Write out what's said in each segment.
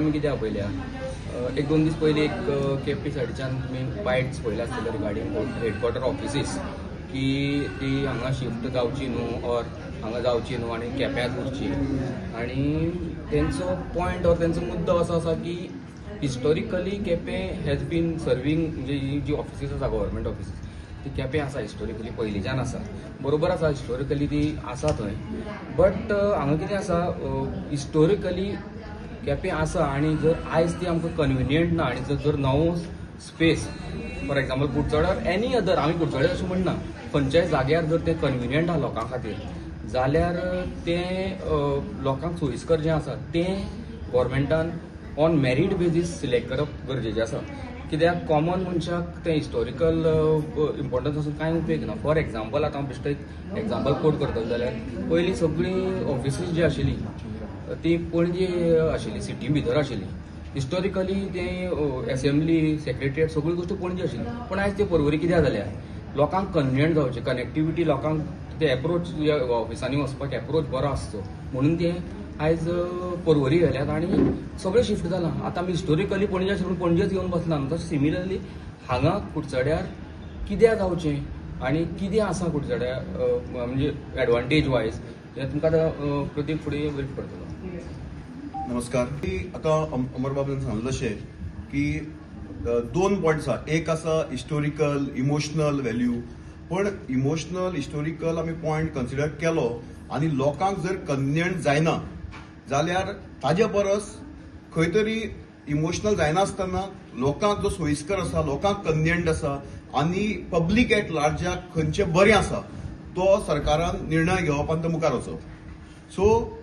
आमी कित्याक पयल्या एक दोन दीस पयलीं एक केपी सायडीच्यान तुमी बायट्स पयल्या आसतले रिगार्डींग हेडक्वॉर्टर ऑफिसीस की ती हांगा शिफ्ट जावची न्हू ऑर हांगा जावची न्हू आनी केप्यांत उरची. आनी तेंचो पॉयंट ऑर तेंचो मुद्दो असो आसा की historically Quepem has bin serving म्हणजे ही जी ऑफिसीस आसा गव्हर्मेंट ऑफिसीस ती केपें आसा हिस्टोरिकली पयलींच्यान आसा. बरोबर आसा हिस्टोरिकली ती आसा थंय, बट हांगा कितें आसा हिस्टोरिकली केपें आसा आनी जर आयज ती आमकां कन्विनियंट ना आनी जर नवो स्पेस फॉर एक्झाम्पल कुडचड्यार एनी अदर आमी कुडचड्यार अशें म्हणना खंयच्याय जाग्यार जर तें कन्विनियंट आहा लोकां खातीर जाल्यार तें लोकांक सोयीस्कर जें आसा तें गव्हर्मेंटान ऑन मेरीट बेजीस सिलेक्ट करप गरजेचें आसा. कित्याक कॉमन मनशाक तें हिस्टोरिकल इम्पॉर्टन्स आसून कांय उपेग ना. फॉर एक्झाम्पल आतां हांव बेश्टो एक एक्झाम्पल कोट करतलो जाल्यार पयलीं सगळीं ऑफिसीस जी आशिल्ली ती पणजे आशिल्ली, सिटी भितर आशिल्ली. हिस्टोरिकली तें असेंब्ली सेक्रेटरिएट सगळ्यो गोश्टी पणजे आशिल्ली, पूण आयज त्यो पर्वरी कित्याक जाल्या लोकांक कन्विनियंट जावचें, कनेक्टिविटी लोकांक ते एप्रोच ऑफिसांनी वचपाक एप्रोच बरो आसचो म्हणून तें आयज पर्वरी गेल्यात आनी सगळें शिफ्ट जालां. आतां आमी हिस्टोरिकली पणजे आशिल्ली पणजेच येवन बसना. तशें सिमिलरली हांगा कुडचड्यार कित्याक जावचें आनी कितें आसा कुडचड्यार म्हणजे एडवांटेज वायज हें तुमकां आतां प्रतीक फुडें ब्रीफ करतलो. नमस्कार. आता अमर बाबून सांगलें अशें की दोन पॉयंट्स आसा. एक आसा हिस्टोरिकल इमोशनल व्हॅल्यू, पण इमोशनल हिस्टोरिकल आमी पॉयंट कन्सिडर केलो आनी लोकांक जर कन्विनियंट जायना जाल्यार ताजे परस खंय तरी इमोशनल जायनासतना लोकांक जो सोयीस्कर आसा, लोकांक कन्विनियंट आसा आनी पब्लीक एट लार्जाक खंयचें बरें आसा तो सरकारान निर्णय घेवप आनी तो मुखार वचप. So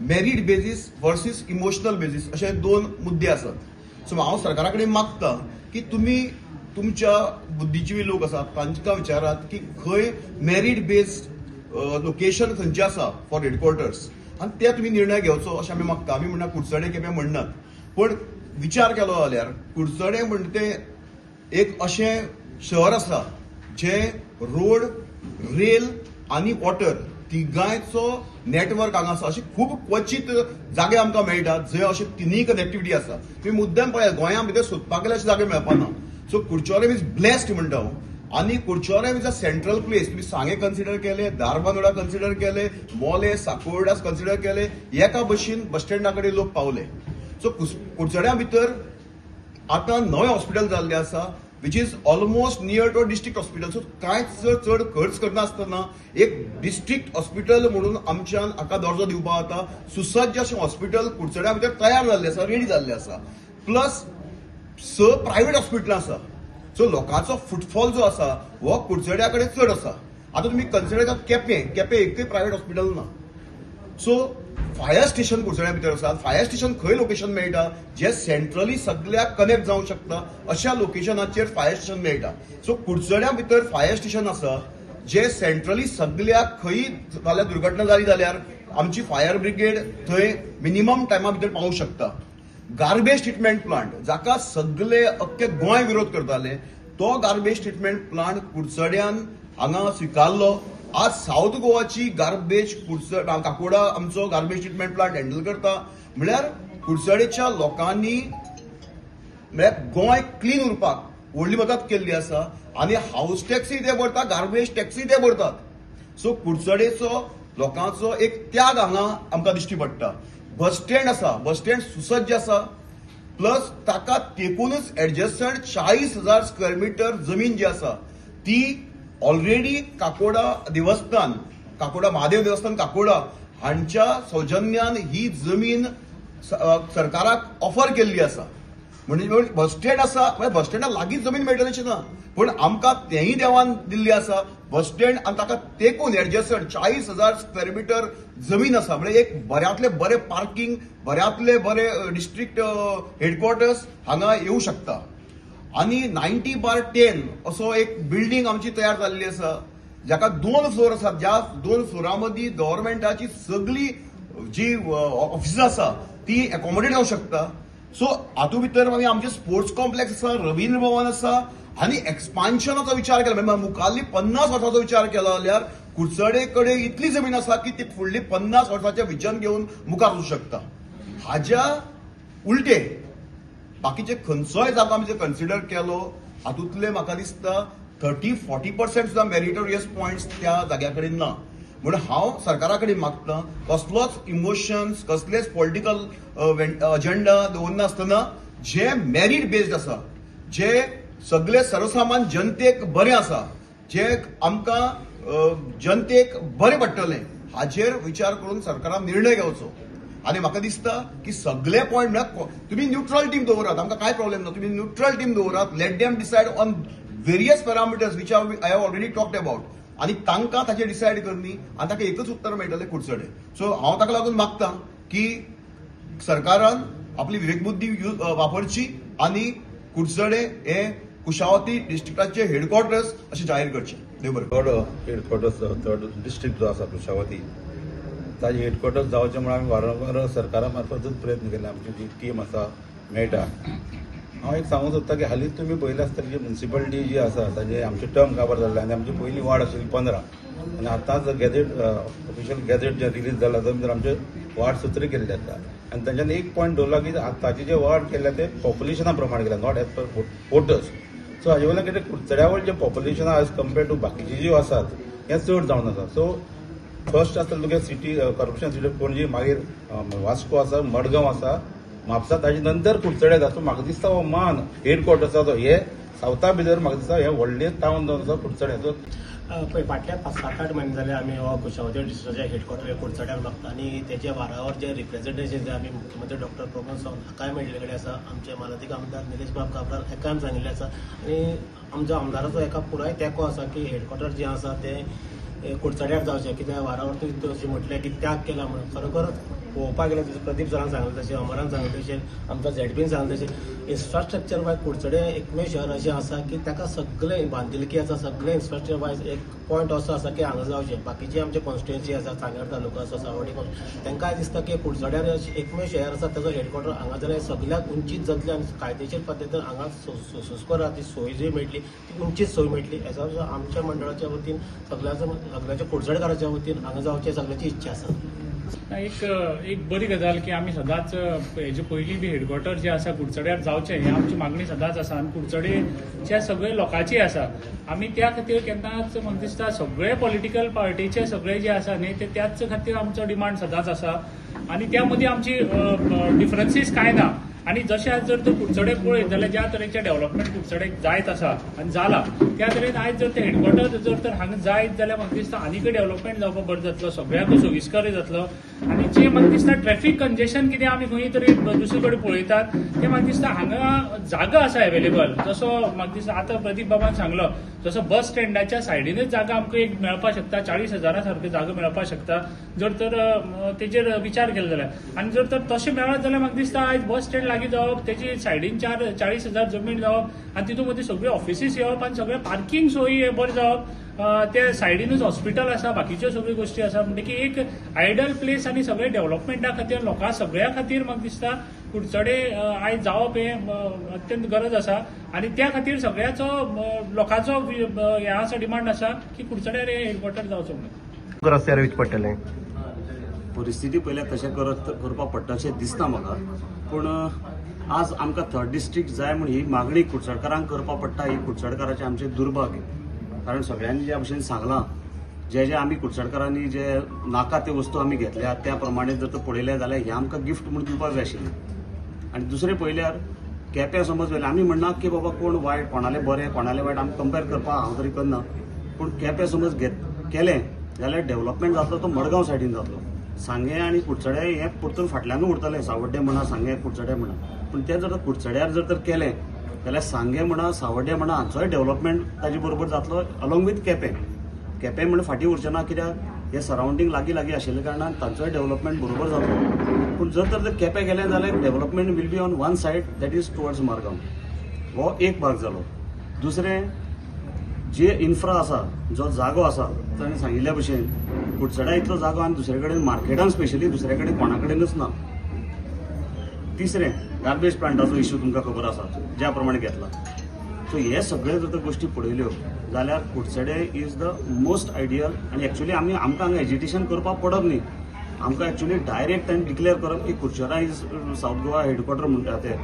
merit basis versus emotional basis अशे दोन मुद्दे आसात. सो हांव सरकारा कडेन मागता की तुमी तुमच्या बुद्धीजीवी लोक आसात तांकां विचारात की खंय मेरीट बेस्ड लोकेशन खंयचें आसा फॉर हेडक्वॉर्टर्स आनी ते तुमी निर्णय घेवचो अशें आमी मागता. आमी म्हणना कुडचडे केपें म्हणनात, पण विचार केलो जाल्यार कुडचडे म्हणटा तें एक अशें शहर आसा जें रोड, रेल आनी वॉटर तिगांयचो नेटवर्क हांगा आसा. अशे खूब क्वचित जागे आमकां मेळटात जंय अशें तिनूय कनेक्टिविटी आसा. तुमी मुद्दम पळयात गोंया भितर सोदपाक गेल्यार अशे जागे मेळपाना. सो कुडचोरेम इज ब्लेस्ड म्हणटा हांव. आनी कुडचोरेम इज अ सेंट्रल प्लेस. तुम्ही सांगे कन्सिडर केले, दारबांदोडा कन्सिडर केले, मोले, साकोर्डास कन्सिडर केले, एका बशीन बस स्टँडा कडेन लोक पावले. सो कुडचड्या भितर आतां नवें हॉस्पिटल जाल्लें आसा which is almost near to district hospital. So कांयच चड खर्च करनासतना एक डिस्ट्रिक्ट हॉस्पिटल म्हणून आमच्यान हाका दर्जो दिवपाक जाता. सुसज्ज अशें हॉस्पिटल कुडचड्या भितर तयार जाल्लें आसा, रेडी जाल्लें आसा. प्लस 6 प्रायव्हेट हॉस्पिटलां आसा. सो लोकांचो फुटफॉल जो आसा हो कुडचड्या कडेन चड आसा. आतां तुमी कन्सिडर केपें एकूय प्रायव्हेट हॉस्पिटल ना. सो फायर स्टेशन कुडचड्या भितर आसा. फायर स्टेशन खंय लोकेशन मेळटा जे सेंट्रली सगळ्याक कनेक्ट जावंक शकता अशा लोकेशनाचेर फायर स्टेशन मेळटा. सो कुडचड्या भितर फायर स्टेशन आसा जे सेंट्रली सगळ्याक खंय जाल्यार दुर्घटना जाली जाल्यार आमची फायर ब्रिगेड थंय मिनिमम टायमा भितर पावूंक शकता. गार्बेज ट्रिटमेंट प्लांट जाका सगळे अख्खे गोंय विरोध करताले तो गार्बेज ट्रिटमेंट प्लांट कुडचड्यान हांगा स्विकारलो. आज साऊथ गोवाची गार्बेज काकोडा आमचो गार्बेज ट्रिटमेंट प्लांट हँडल करता. म्हळ्यार कुडचडेच्या लोकांनी म्हळ्यार गोंय क्लीन उरपाक व्हडली मदत केल्ली आसा आनी हाऊस टॅक्सूय ते भरतात, गार्बेज टॅक्सूय ते भरतात. सो कुडचडेचो लोकांचो एक त्याग हांगा आमकां दिश्टी पडटा. बस स्टँड आसा, बस स्टँड सुसज्ज आसा. प्लस ताका तेकूनच एडजस्टंट 40,000 स्क्वेअर मीटर जमीन जी आसा ती ऑलरेडी काकोडा देवस्थान, काकोडा महादेव देवस्थान काकोडा हांच्या सौजन्यान ही जमीन सरकाराक ऑफर केल्ली आसा. म्हणजे बस स्टँड आसा, बस स्टँडा लागींच जमीन मेळटली अशें ना, पण आमकां तेंय देवान दिल्ली आसा बस स्टँड आनी ताका तेकून एडजस्टंट 40,000 स्क्वेअर मीटर जमीन आसा. म्हणजे एक बऱ्यांतले बरे पार्किंग, बऱ्यांतले बरे डिस्ट्रिक्ट हेडक्वॉर्टर्स हांगा येवं शकता. आनी 90/10 असो एक बिल्डींग आमची तयार जाल्ली आसा जाका 2 फ्लोर आसात. ज्या 2 फ्लोरा मदीं गव्हर्मेंटाची सगळी जी ऑफिसां आसा ती एकोमोडेट जावंक शकता. सो हातूंत भितर आमी आमचे स्पोर्ट्स कॉम्प्लेक्स आसा, रवींद्र भवन आसा आनी एक्सपान्शनाचो विचार केला म्हणजे मुखाल्ली 50 वर्सांचो विचार केलो जाल्यार कुडचडे कडेन इतली जमीन आसा की ती फुडली 50 वर्सांचें विजन घेवन मुखार वचूंक शकता. हाज्या उलटे बाकीचे खंयचोय जागो आमी जर कन्सिडर केलो हातूंतले म्हाका दिसता 30-40% सुद्दां मेरिटोरियस पॉयंट्स त्या जाग्या कडेन ना. म्हणून हांव सरकारा कडेन मागतां कसलोच इमोशन्स कसलेच पॉलिटिकल अजेंडा दवरनासतना जे मेरिट बेस्ड आसा, जे सगळे सर्वसामान्य जनतेक बरें आसा, जे आमकां जनतेक बरें पडटलें हाचेर विचार करून सरकारान निर्णय घेवचो. आनी म्हाका दिसता की सगळे पॉयंट तुम्ही न्यूट्रल टीम दवरात, आमकां काय प्रॉब्लेम ना. तुम्ही न्यूट्रल टीम दवरात, let them decide on various parameters which I have already talked about, आनी तांकां ताचेर डिसायड करनी आनी ताका एकच उत्तर मेळटलें कुडचडे. सो हांव ताका लागून मागतां की सरकारान आपली विवेकबुद्धी वापरची आनी कुडचडे हे कुशावती डिस्ट्रिक्टाचे हेडक्वॉर्टर्स अशें जाहीर करचे. देव बरें. थर्ड हेडक्वॉर्टर्स थर्ड डिस्ट्रिक्ट जो आसा कुशावती ताजे हेडक्वॉर्टर्स जावचे म्हणून आमी वारंवार सरकारा मार्फतच प्रयत्न केले. आमची जी टीम आसा मेळटा. हांव एक सांगूंक सोदतां की हालींच तुमी पळयलें आसतलें की म्युन्सिपालिटी जी आसा ताजे आमचे टर्म काबार जाल्ले आनी आमची पयली वार्ड आशिल्ली 15 आनी आतांच गॅजेट ऑफिशियल गॅजेट जे रिलीज जाला तातूंत आमचे वार्ड सत्र केल्ले आसा आनी तांच्यान एक पॉयंट दवरला की आतांचे जे वार्ड केल्ले ते पॉप्युलेशना प्रमाणे केल्या, not as per voters. So हाजे वयल्यान कितें कुडचड्या वयले जे पॉप्युलेशन एज कम्पेर्ड टू बाकीचे जे आसात हें चड जावन आसा. सो फर्स्ट आसतलें तुगे सिटी कॉर्पोरेशन सिटी पणजी, मागीर वास्को आसा, मडगांव आसा, म्हापसा, ताजे नंतर कुडचडे जाता. सो म्हाका दिसता हो मान हेडक्वॉर्टर्साचो हे सावथा भितर म्हाका दिसता हे व्हडले टावन जावन आसा कुडचड्याचो. पळय फाटल्या 7-8 म्हयने जाले आमी हो कुशावती डिस्ट्रिक्टाच्या हेडक्वॉर्टर कुडचड्यार मागता आनी तेचे वारावर जे रिप्रेझेंटेशन जे आमी मुख्यमंत्री डॉक्टर प्रमोद सावंत हाकाय मेळिल्ले कडेन आसा. आमचे माननीय आमदार निलेश बाब काबरार हेकाय सांगिल्लें आसा आनी आमच्या आमदाराचो एका पुराय तेंको आसा की हेडक्वॉर्टर जे आसा ते कुडचड्यार जावचें. कित्याक वारावर तुवें अशें म्हटलें की त्याग केला म्हणून खरोखरच पळोवपाक गेल्यार जशें प्रदीप सरान सांगलें तशें, अमरान सांगलें तशें, आमच्या झेडपीन सांगलें तशें इन्फ्रास्ट्रक्चर वायज कुडचडे एकमेव शहर अशें आसा की ताका सगळें बांदिलकी आसा, सगळें इन्फ्रास्ट्रक्चर वायज एक पॉयंट असो आसा की हांगा जावचें. बाकीची आमचे कॉन्स्टिट्युएन्सी आसा, सांगेर तालुका आसा, सावड्डी तांकांय दिसता की कुडचड्यार एकमेव शहर आसा ताचो हेडक्वॉर्टर हांगा जाल्यार सगळ्याक उंचीत जातलें आनी कायदेशीर पद्दतीन हांगा सुस्कोराची सोय जी मेळटली ती उंचीत सोय मेळटली. हेजो आमच्या मंडळाच्या वतीन सगळ्याच्या कुडचडेकाराच्या वतीन हांगा जावचें सगळ्याची इच्छा आसा. एक बरी गजाल की आमी सदांच हेजे पयलीं बी हेडक्वॉर्टर जे आसा कुडचड्यार जावचें ही आमची मागणी सदांच आसा आनी कुडचडेच्या सगळे लोकांची आसा. आमी त्या खातीर केन्नाच म्हाका दिसता सगळे पॉलिटिकल पार्टीचे सगळे जे आसा न्ही ते त्याच खातीर आमचो डिमांड सदांच आसा आनी त्या मदीं आमची डिफरन्सीस कांय ना. आनी जशें आज जर तर कुडचडे पळयत जाल्यार ज्या तरेचें डेव्हलपमेंट कुडचडेक जायत आसा आनी जाला त्या तरेन आयज जर ते हेडक्वॉर्टर जर तर हांगा जायत जाल्यार म्हाका दिसता आनीकय डेव्हलपमेंट जावपाक बरें जातलो, सगळ्यांक सोयीस्करय जातलो. आनी जे म्हाका दिसता ट्रॅफिक कंजेशन कितें आमी खंय तरी दुसरे कडेन पळयतात ते म्हाका दिसता हांगा जागा आसा एवेलेबल. जसो म्हाका दिसता आतां प्रदीप बाबान सांगलो जसो बस स्टँडाच्या सायडीनच जागा आमकां एक मेळपाक शकता, 40,000 सारकी जागा मेळपाक शकता जर तर तेजेर विचार केलो जाल्यार. आनी जर तर तशें मेळत जाल्यार म्हाका दिसता आयज बस स्टँड लागीं जावप, तेची सायडीन 40,000 जमीन जावप आनी तितून मदीं सगळे ऑफिसीस येवप आनी सगळे पार्किंग सोयी बरें जावप. त्या सायडीनूच हॉस्पिटल आसा, बाकीच्यो सगळ्यो गोश्टी आसा. म्हणटकीर एक आयडल प्लेस आनी सगळे डेव्हलपमेंटा खातीर लोकां सगळ्या खातीर म्हाका दिसता कुडचडे आयज जावप हें अत्यंत गरज आसा आनी त्या खातीर सगळ्याचो लोकांचो हें आसा डिमांड आसा की कुडचड्यार हे हेडक्वॉर्टर जावचो म्हणून. रस्त्यार वयचें पडटलें. परिस्थिती पयल्यार तशें करपाक पडटा अशें दिसता म्हाका. पूण आज आमकां थर्ड डिस्ट्रिक्ट जाय म्हूण ही मागणी कुडचडकारांक करपाक पडटा. ही कुडचडकाराचें आमचें दुर्भाग्य. कारण सगळ्यांनी ज्या भशेन सांगलां जे आमी कुडचडकारांनी जे नाका त्यो वस्तू आमी घेतल्या त्या प्रमाणे जर पळयलें जाल्यार हें आमकां गिफ्ट म्हणून दिवपाक जाय आशिल्लें. आनी दुसरें पळयल्यार केप्यां समज वयलें आमी म्हणना की बाबा कोण वायट, कोणालें बरें कोणालें वायट आमी कंपेर करपाक हांव तरी करना. पूण केप्यां समज केलें जाल्यार डेव्हलपमेंट जातलो तो मडगांव सायडीन जातलो. सांगे आनी कुडचडे हें परतून फाटल्यानूच उरतलें, सावड्डे म्हणा सांगे कुडचडे म्हणा. पूण तें जर कुडचड्यार जर तर केलें जाल्यार सांगे म्हणा सावड्डे म्हणा हांचोय डेव्हलपमेंट ताजे बरोबर जातलो अलॉंग वीथ केपें म्हणून फाटीं उरचें ना. कित्याक हे सरावंडींग लागीं आशिल्ल्या कारणान तांचोय डेव्हलपमेंट बरोबर जातलो. पूण जर तर केपें गेलें जाल्यार development will be on one side that is towards Madgaon. हो एक भाग जालो. दुसरें जे इन्फ्रा आसा, जो जागो आसा ताणें सांगिल्ल्या भशेन कुडचड्या इतलो जागो आनी दुसरे कडेन मार्केटान स्पेशली दुसरे कडेन कोणा कडेनूच ना. तिसरें गार्बेज प्लांटाचो इश्यू तुमकां खबर आसा ज्या प्रमाणे घेतला. सो हे सगळे जर गोश्टी पळयल्यो जाल्यार Kudchade is the most ideal. आनी एक्चुअली आमकां हांगा एजिटेशन करपाक पडप न्ही. आमकां एक्चुली डायरेक्ट तांणी डिक्लेअर करप की कुडचड्यार इज साऊथ गोवा हेडक्वॉर्टर म्हणटा ते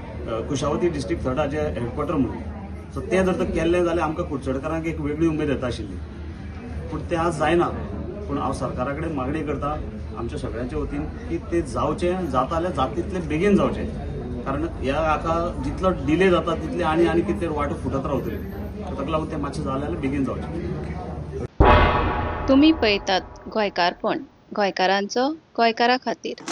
कुशावती डिस्ट्रिक्ट थर्डाचे हेडक्वॉर्टर म्हणून. सो तें जर तर केल्लें जाल्यार आमकां कुडचडकारांक एक वेगळी उमेद येता आशिल्ली, पूण तें आज जायना. पूण हांव सरकारा कडेन मागणी करता आमच्या सगळ्यांच्या वतीन की तें जावचें, जाता जाल्यार जाता तितलें बेगीन जावचें. कारण ह्या हाका जितलो डिले जाता तितले आनी कितें वाट फुटत रावतली. ताका लागून तें मातशें जालें जाल्यार बेगीन जावचें. तुम्ही पळयतात गोंयकारपण, गोंयकारांचो गोंयकारा खातीर.